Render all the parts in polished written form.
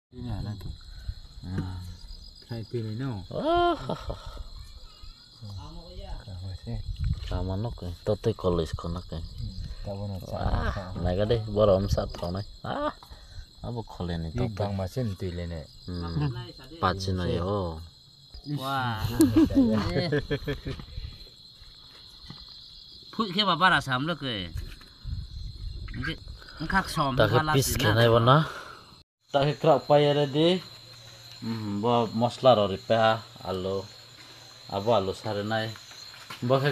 Ini anak tuh. Kayak pilih no. Kamanok tote college konak naga deh borom sat konai abo khole ni to Bang mesin pilih nih. pacina yo Wah. Put ke babara sam lo ke. Ngak som tak pis kenai bona tak krak payare di bo mosla ro ripe alu abo alu sare nai bo ke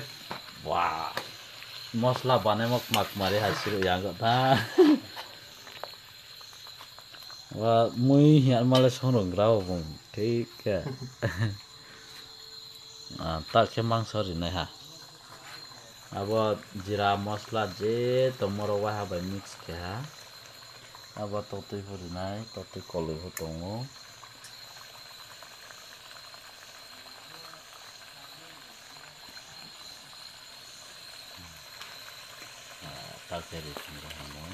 wah mosla bane mok mak mari hasiru yang ta wah mui hian male songrong grau bom ठीक है tak ke mangsori nai ha abo jira mosla je tomoro wa ha bai mix ke ha abo totoi puri nai totoi koloi ho tongo tak ke ri singa hamon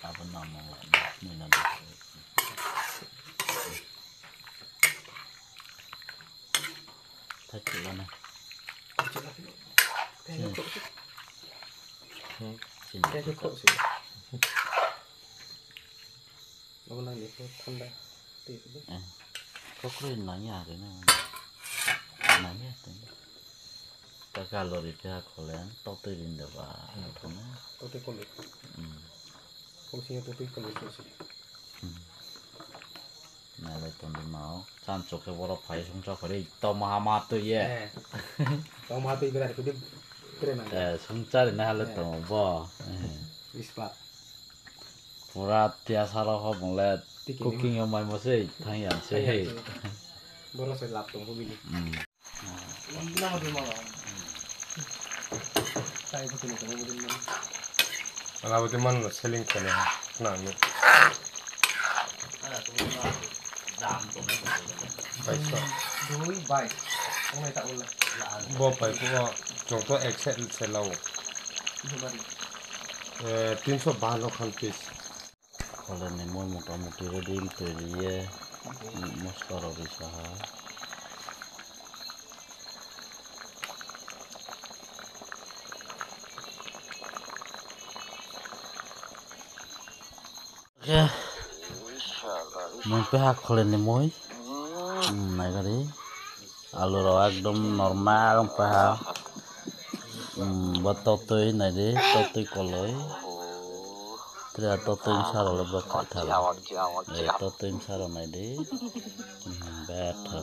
apa nama ini nanti tak mana Kayak kok sih. Lo nanya itu tanda. kok keren nanya hari ini nanya tuh tak kalau di pihak kalian topi rinda pak Tote kulit. Fungsinya tote kulit sih. nah itu mau cancok ke borok pai sungcok hari itu mahamat tuh ya Kau mati berarti itu keren aja. sungcar ini hal itu boh Wispat. pura tiasa roh melihat cooking yang main musik tanya sih Boros saya laptop begini. Ini nama dia malah. Saya betul betul begini. Kalau itu mana selling kene, nanya. Baik so. Doi baik. Kamu tak ulah. Bapak itu contoh Excel selau. Itu baru. 312 kan piece. kalau nih mau muka-muki redil tuh dia maskara bisa oke mau pihak kalian nih mau naik kali alur ekdom normal pihak buat totoi nadi totoi koloi tidak totoi saro lebih katal totoi saro nadi better